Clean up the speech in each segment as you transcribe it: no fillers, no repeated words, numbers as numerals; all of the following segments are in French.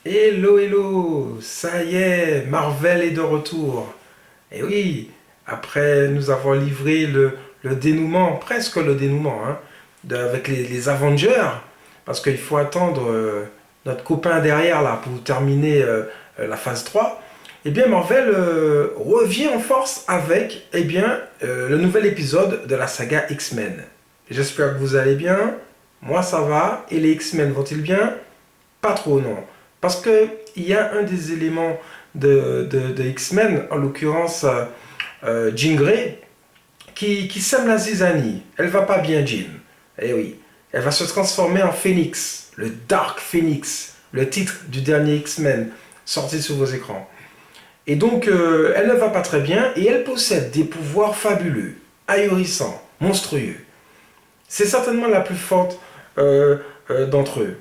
Hello, hello, ça y est, Marvel est de retour. Et oui, après nous avoir livré le dénouement, presque le dénouement, hein, avec les Avengers, parce qu'il faut attendre notre copain derrière là pour terminer la phase 3. Eh bien, Marvel revient en force avec le nouvel épisode de la saga X-Men. J'espère que vous allez bien. Moi, ça va. Et les X-Men vont-ils bien? Pas trop, non. Parce que il y a un des éléments de X-Men, en l'occurrence Jean Grey, qui sème la zizanie. Elle va pas bien, Jean. Eh oui. Elle va se transformer en Phoenix, le Dark Phoenix, le titre du dernier X-Men sorti sur vos écrans. Et donc, elle ne va pas très bien et elle possède des pouvoirs fabuleux, ahurissants, monstrueux. C'est certainement la plus forte d'entre eux.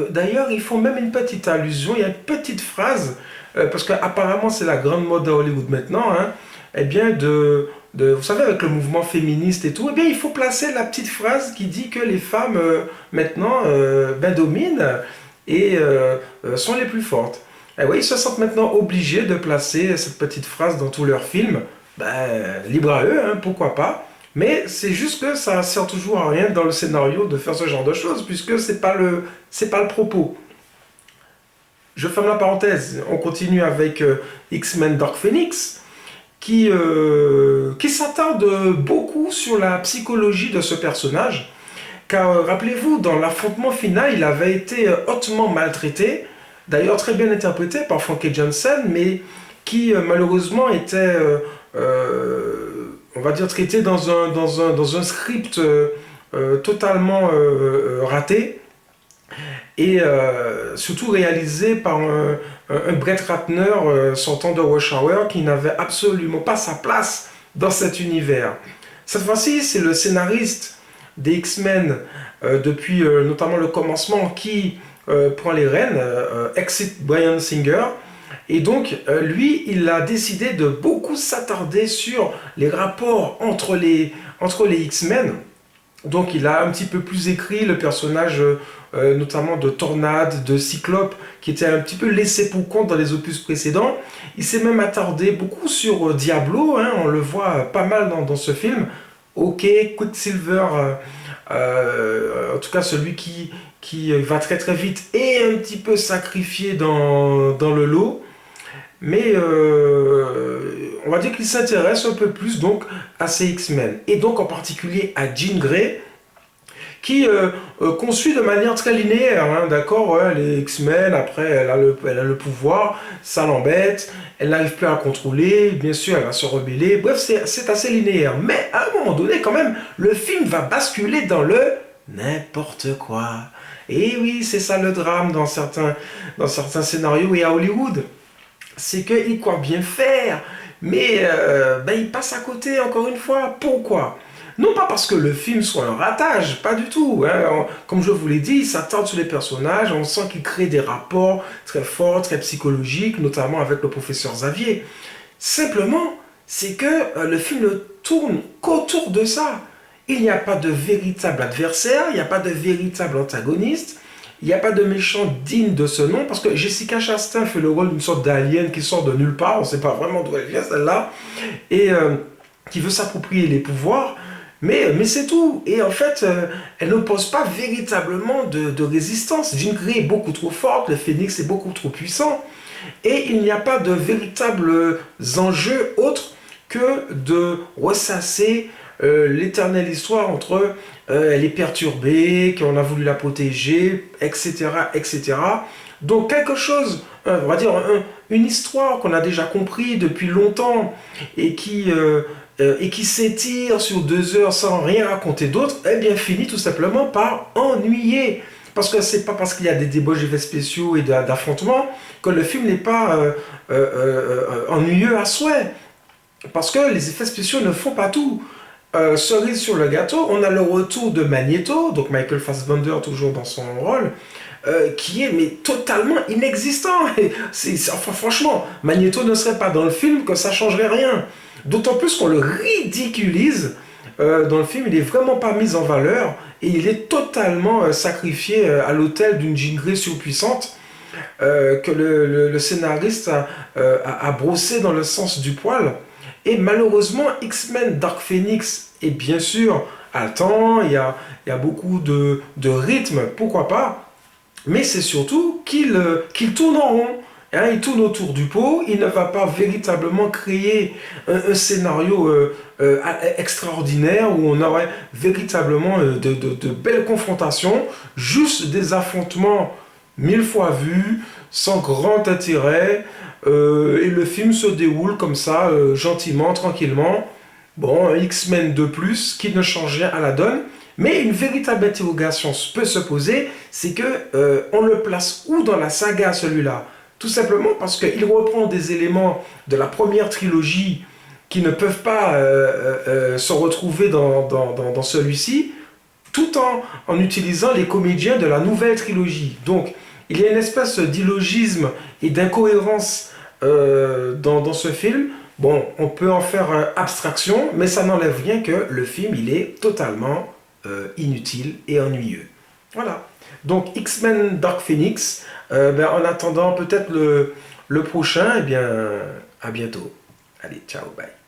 D'ailleurs, ils font même une petite allusion, il y a une petite phrase, parce qu'apparemment c'est la grande mode à Hollywood maintenant, hein, eh bien vous savez, avec le mouvement féministe et tout, eh bien il faut placer la petite phrase qui dit que les femmes maintenant dominent et sont les plus fortes. Et oui, ils se sentent maintenant obligés de placer cette petite phrase dans tous leurs films. Ben, libre à eux, hein, pourquoi pas. Mais c'est juste que ça sert toujours à rien dans le scénario de faire ce genre de choses, puisque c'est pas le propos. Je ferme la parenthèse. On continue avec X-Men Dark Phoenix, qui s'attarde beaucoup sur la psychologie de ce personnage. Car rappelez-vous, dans l'affrontement final, il avait été hautement maltraité, d'ailleurs très bien interprété par Frankie Johnson, mais qui malheureusement était, on va dire, traité dans un script totalement raté et surtout réalisé par un Brett Ratner sortant de Rush Hour qui n'avait absolument pas sa place dans cet univers. Cette fois-ci, c'est le scénariste des X-Men depuis notamment le commencement qui prend les rênes, exit Bryan Singer. Et donc, lui, il a décidé de beaucoup s'attarder sur les rapports entre les X-Men. Donc, il a un petit peu plus écrit le personnage, notamment de Tornade, de Cyclope, qui était un petit peu laissé pour compte dans les opus précédents. Il s'est même attardé beaucoup sur Diablo, hein, on le voit pas mal dans ce film. Ok, Quicksilver, en tout cas celui qui va très très vite, est un petit peu sacrifié dans le lot. Mais on va dire qu'il s'intéresse un peu plus donc à ces X-Men. Et donc en particulier à Jean Grey, qui conçut de manière très linéaire, hein, d'accord, ouais, les X-Men, après elle a le pouvoir, ça l'embête, elle n'arrive plus à la contrôler, bien sûr elle va se rebeller, bref c'est assez linéaire. Mais à un moment donné quand même, le film va basculer dans le n'importe quoi. Et oui, c'est ça le drame dans certains scénarios et à Hollywood, c'est qu'ils croient bien faire, mais ils passent à côté encore une fois. Pourquoi? Non pas parce que le film soit un ratage, pas du tout, hein. Comme je vous l'ai dit, il s'attarde sur les personnages, on sent qu'il crée des rapports très forts, très psychologiques, notamment avec le professeur Xavier. Simplement, c'est que le film ne tourne qu'autour de ça. Il n'y a pas de véritable adversaire, il n'y a pas de véritable antagoniste, il n'y a pas de méchant digne de ce nom, parce que Jessica Chastain fait le rôle d'une sorte d'alien qui sort de nulle part, on ne sait pas vraiment d'où elle vient celle-là, et qui veut s'approprier les pouvoirs, mais c'est tout. Et en fait, elle n'oppose pas véritablement de résistance. Jean Grey est beaucoup trop forte, le Phénix est beaucoup trop puissant, et il n'y a pas de véritables enjeux autres que de ressasser l'éternelle histoire entre elle est perturbée, qu'on a voulu la protéger, etc., etc. Donc quelque chose, on va dire une histoire qu'on a déjà compris depuis longtemps et qui s'étire sur 2 heures sans rien raconter d'autre, eh bien finit tout simplement par ennuyer. Parce que c'est pas parce qu'il y a des débauches d'effets spéciaux et d'affrontements que le film n'est pas ennuyeux à souhait. Parce que les effets spéciaux ne font pas tout. Cerise sur le gâteau, on a le retour de Magneto, donc Michael Fassbender toujours dans son rôle, qui est mais totalement inexistant. Enfin franchement, Magneto ne serait pas dans le film que ça changerait rien. D'autant plus qu'on le ridiculise dans le film, il est vraiment pas mis en valeur et il est totalement sacrifié à l'autel d'une Jean Grey surpuissante. que le scénariste a brossé dans le sens du poil. Et malheureusement, X-Men Dark Phoenix est bien sûr haletant, il y a beaucoup de rythme, pourquoi pas, mais c'est surtout qu'il tourne en rond. Hein, il tourne autour du pot, il ne va pas véritablement créer un scénario extraordinaire où on aurait véritablement de belles confrontations, juste des affrontements mille fois vus, sans grand intérêt, et le film se déroule comme ça, gentiment, tranquillement. Bon, un X-Men de plus qui ne change rien à la donne, mais une véritable interrogation peut se poser, c'est que on le place où dans la saga celui-là? Tout simplement parce qu'il reprend des éléments de la première trilogie qui ne peuvent pas se retrouver dans celui-ci, tout en utilisant les comédiens de la nouvelle trilogie. Donc, il y a une espèce d'illogisme et d'incohérence dans ce film. Bon, on peut en faire abstraction, mais ça n'enlève rien que le film, il est totalement inutile et ennuyeux. Voilà. Donc, X-Men Dark Phoenix, en attendant peut-être le prochain, eh bien, à bientôt. Allez, ciao, bye.